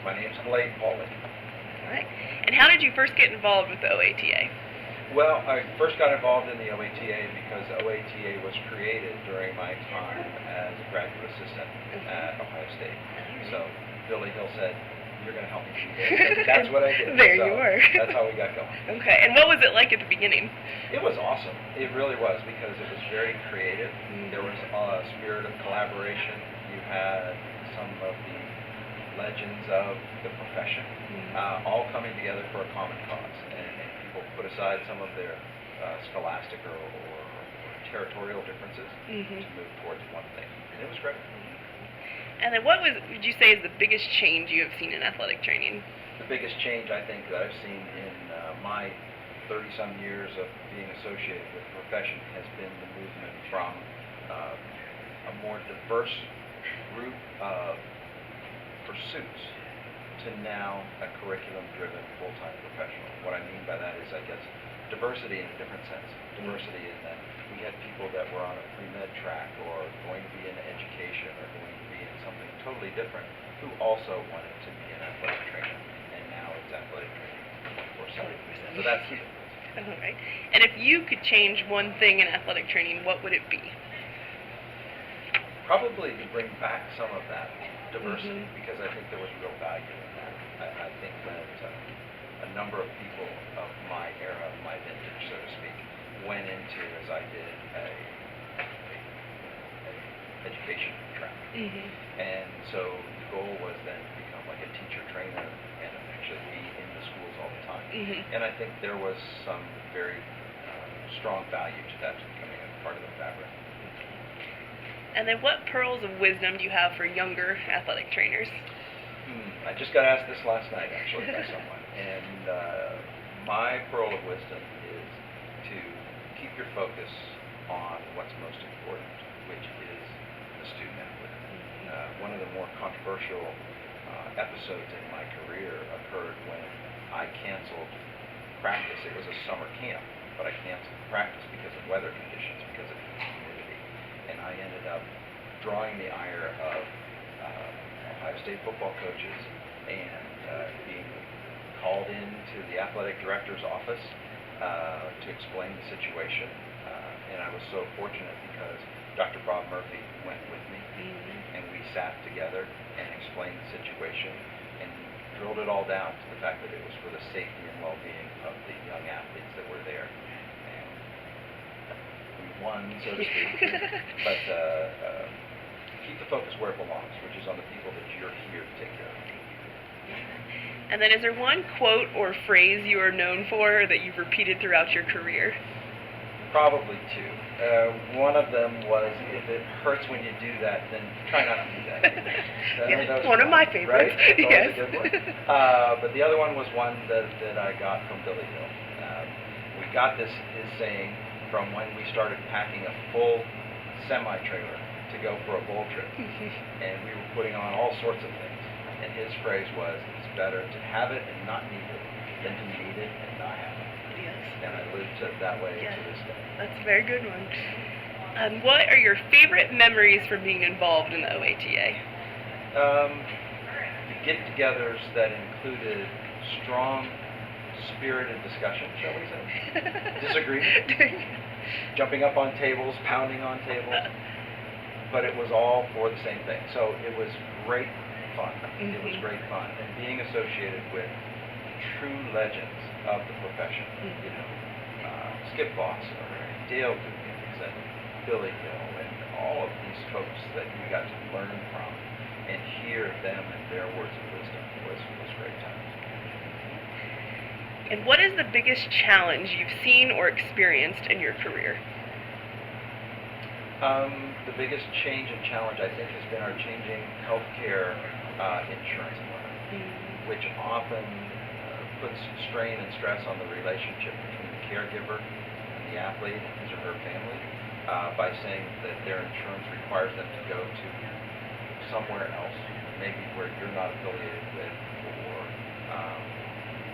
My name's Glade Pauley. All right. And how did you first get involved with the OATA? Well, I first got involved in the OATA because OATA was created during my time as a graduate assistant at Ohio State. So Billy Hill said, "You're going to help me do this." That's what I did. There so you were. That's how we got going. Okay. And what was it like at the beginning? It was awesome. It really was, because it was very creative. There was a spirit of collaboration. You had some of the legends of the profession all coming together for a common cause, and people put aside some of their scholastic or territorial differences to move towards one thing, and it was great. And then what would you say is the biggest change you have seen in athletic training? The biggest change I think that I've seen in my 30-some years of being associated with the profession has been the movement from a more diverse group of pursuits to now a curriculum-driven full-time professional. What I mean by that is, I guess, diversity in a different sense. Diversity in that we had people that were on a pre-med track or going to be in education or going to be in something totally different who also wanted to be an athletic trainer, and now it's athletic training 24/7. So that's the difference. All right. And if you could change one thing in athletic training, what would it be? Probably to bring back some of that diversity, because I think there was real value in that. I think that a number of people of my era, my vintage, so to speak, went into, as I did, a education track. And so the goal was then to become like a teacher trainer and actually be in the schools all the time. And I think there was some very strong value to that becoming a part of the fabric. And then what pearls of wisdom do you have for younger athletic trainers? I just got asked this last night, actually, by someone. And my pearl of wisdom is to keep your focus on what's most important, which is the student athlete. One of the more controversial episodes in my career occurred when I canceled practice. It was a summer camp, but I canceled practice because of weather conditions, because of humidity. And I ended up drawing the ire of Ohio State football coaches and being called into the athletic director's office to explain the situation. And I was so fortunate because Dr. Bob Murphy went with me, and we sat together and explained the situation and drilled it all down to the fact that it was for the safety and well-being of the young athletes that were there. One, so to speak, but keep the focus where it belongs, which is on the people that you're here to take care of. And then is there one quote or phrase you are known for that you've repeated throughout your career? Probably two. One of them was, "If it hurts when you do that, then try not to do that." Yes, one of my favorites. Right? That's yes. always a good one. But the other one was one that I got from Billy Hill. We got his saying from when we started packing a full semi-trailer to go for a bowl trip. And we were putting on all sorts of things. And his phrase was, "It's better to have it and not need it than to need it and not have it." Yes. And I lived that way to this day. That's a very good one. What are your favorite memories from being involved in the OATA? The get-togethers that included strong spirited discussion, shall we say? Disagreement? Jumping up on tables, pounding on tables. But it was all for the same thing. So it was great fun. It was great fun. And being associated with true legends of the profession, Skip Foster and Dale Dukins and Billy Hill and all of these folks that you got to learn from and hear them and their words of wisdom was great times. And what is the biggest challenge you've seen or experienced in your career? The biggest change and challenge, I think, has been our changing healthcare insurance plan, which often puts strain and stress on the relationship between the caregiver and the athlete, his or her family, by saying that their insurance requires them to go to somewhere else, maybe where you're not affiliated with, or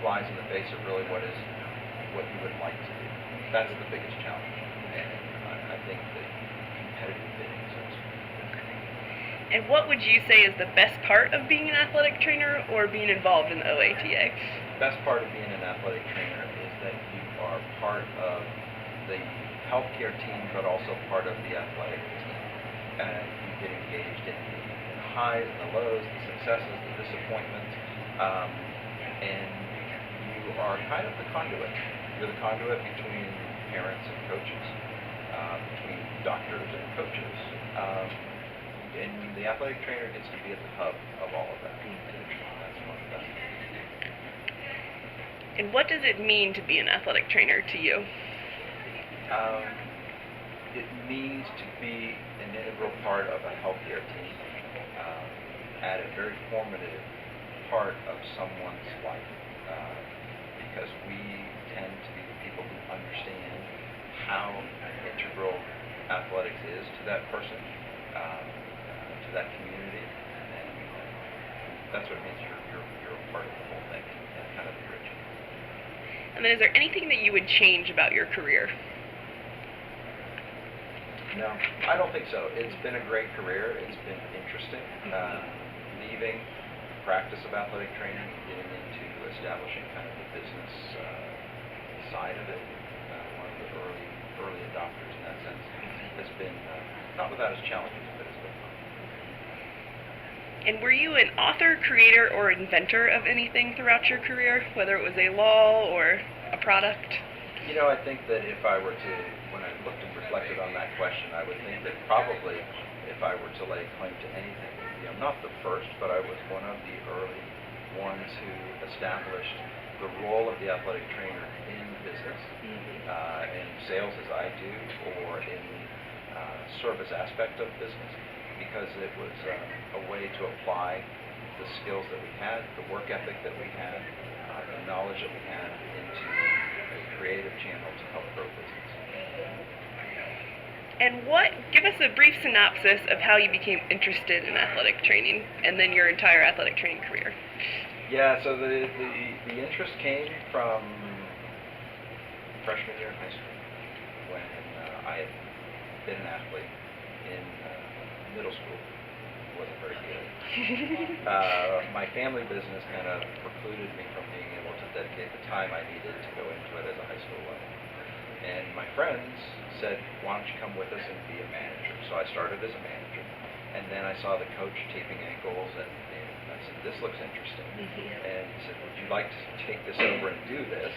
flies in the face of really what you would like to do. That's the biggest challenge, and I think the competitive bidding, so to speak. And what would you say is the best part of being an athletic trainer or being involved in the OATA? Best part of being an athletic trainer is that you are part of the healthcare team, but also part of the athletic team. And you get engaged in the highs and the lows, the successes, the disappointments, and you are kind of the conduit. You're the conduit between parents and coaches, between doctors and coaches. And the athletic trainer gets to be at the hub of all of that. That's one of the best. And what does it mean to be an athletic trainer to you? It means to be an integral part of a healthcare team, at a very formative part of someone's life, because we tend to be the people who understand how integral athletics is to that person, to that community, and that's what it means. You're a part of the whole thing, and kind of the original. And then is there anything that you would change about your career? No, I don't think so. It's been a great career. It's been interesting. Leaving practice of athletic training and getting into establishing kind of the business side of it. One of the early adopters in that sense has been not without its challenges, but it's been fun. And were you an author, creator, or inventor of anything throughout your career, whether it was a law or a product? You know, I think that if I were to, when I looked and reflected on that question, I would think that probably if I were to lay claim to anything, I'm not the first, but I was one of the early ones who established the role of the athletic trainer in business, in sales as I do, or in service aspect of business, because it was a way to apply the skills that we had, the work ethic that we had, the knowledge that we had into a creative channel to help grow business. And give us a brief synopsis of how you became interested in athletic training and then your entire athletic training career. Yeah, so the interest came from freshman year in high school when I had been an athlete in middle school. Wasn't very good. My family business kind of precluded me from being able to dedicate the time I needed to go into it as a high school level. And my friends said, why don't you come with us and be a manager? So I started as a manager. And then I saw the coach taping ankles, and I said, this looks interesting. And he said, would you like to take this over and do this?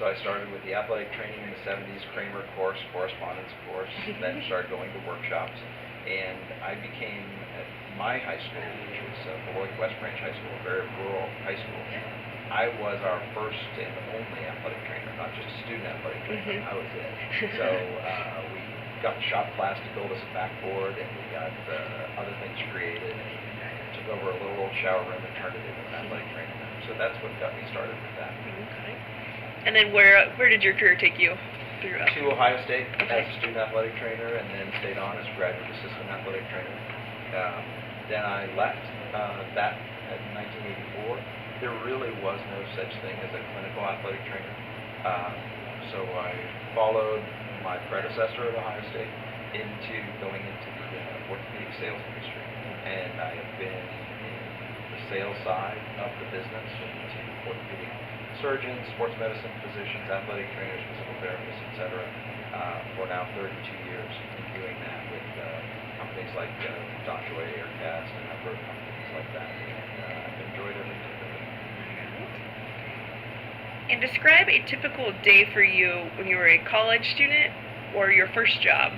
So I started with the athletic training in the 70s, Kramer course, correspondence course, then started going to workshops. And I became, at my high school, which was Beloit West Branch High School, a very rural high school, I was our first and only athletic trainer, not just a student athletic trainer. I was it. So we got shop class to build us a backboard, and we got other things created, and took over a little old shower room and turned it into an athletic training room. So that's what got me started with that. Okay. And then where did your career take you? To Ohio State as a student athletic trainer, and then stayed on as graduate assistant athletic trainer. Then I left that in 1984. There really was no such thing as a clinical athletic trainer. So I followed my predecessor at Ohio State into going into the orthopedic sales industry. And I have been in the sales side of the business, into orthopedic surgeons, sports medicine physicians, athletic trainers, physical therapists, etc., for now 32 years, and doing that with companies like Donjoy Aircast and a number of companies like that. And I've enjoyed every bit of it. And describe a typical day for you when you were a college student or your first job.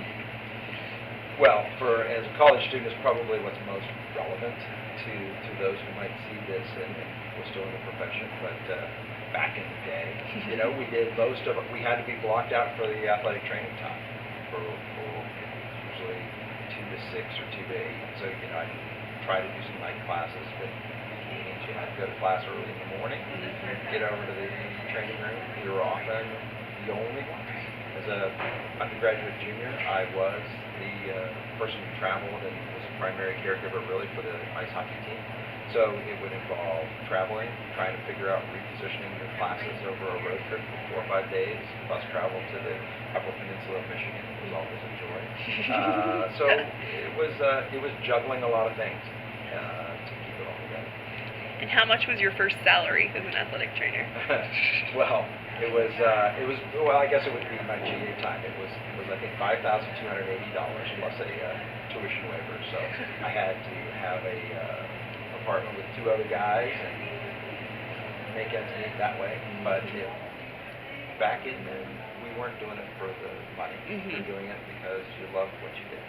Well, as a college student, is probably what's most relevant to those who might see this and people still in the profession. But back in the day, we did most of it. We had to be blocked out for the athletic training time for usually 2 to 6 or 2 to 8. So I try to do some night classes, but you had to go to class early in the morning, get over to the training room. We were often the only ones. As an undergraduate junior, I was the person who traveled and was a primary caregiver really for the ice hockey team. So it would involve traveling, trying to figure out repositioning your classes over a road trip for 4 or 5 days, plus travel to the Upper Peninsula of Michigan. It was always a joy. So it was juggling a lot of things to keep it all together. And how much was your first salary as an athletic trainer? Well, well, I guess it would be my GA time. It was I think $5,280 plus a tuition waiver. So I had to have a apartment with 2 other guys and make ends meet that way. But back in then, we weren't doing it for the money. We were doing it because you loved what you did.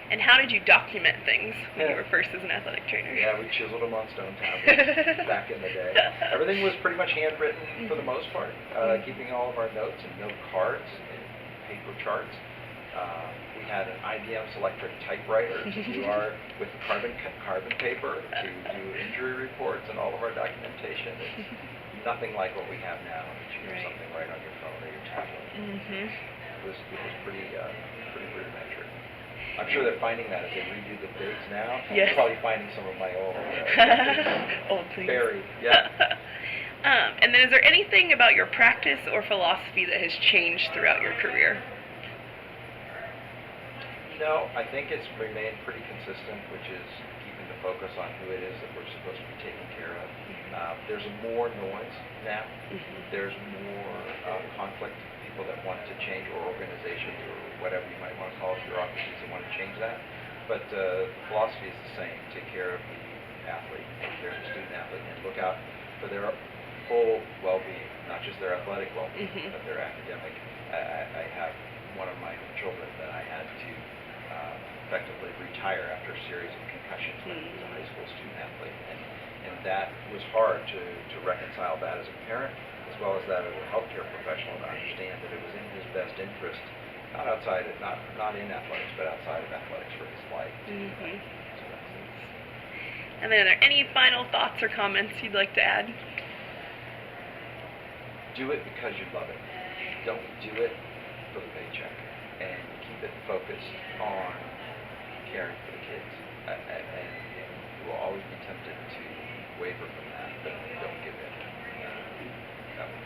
And how did you document things when you were first as an athletic trainer? Yeah, we chiseled them on stone tablets back in the day. Everything was pretty much handwritten for the most part, keeping all of our notes in note cards and paper charts. We had an IBM Selectric typewriter to do with carbon paper to do injury reports and all of our documentation. It's nothing like what we have now. You have something right on your phone or your tablet. It was pretty rudimentary. I'm sure they're finding that as they redo the bids now. Yes. They're probably finding some of my old old things buried. Yeah. And then is there anything about your practice or philosophy that has changed throughout your career? No, I think it's remained pretty consistent, which is keeping the focus on who it is that we're supposed to be taking care of. There's more noise now. There's more conflict. People that want to change, or organizations, or whatever you might want to call it, bureaucracies that want to change that. But the philosophy is the same: take care of the athlete, take care of the student athlete, and look out for their full well-being, not just their athletic well-being, but their academic. I have one of my children that I had to effectively retire after a series of concussions when he was a high school student athlete, and that was hard to reconcile that as a parent, as well as that as a healthcare professional, to understand that it was in his best interest, not in athletics, but outside of athletics, for his life. And then are there any final thoughts or comments you'd like to add? Do it because you love it. Don't do it for the paycheck, and keep it focused on caring for the kids. And you will always be tempted to waver from that, but don't give in. That would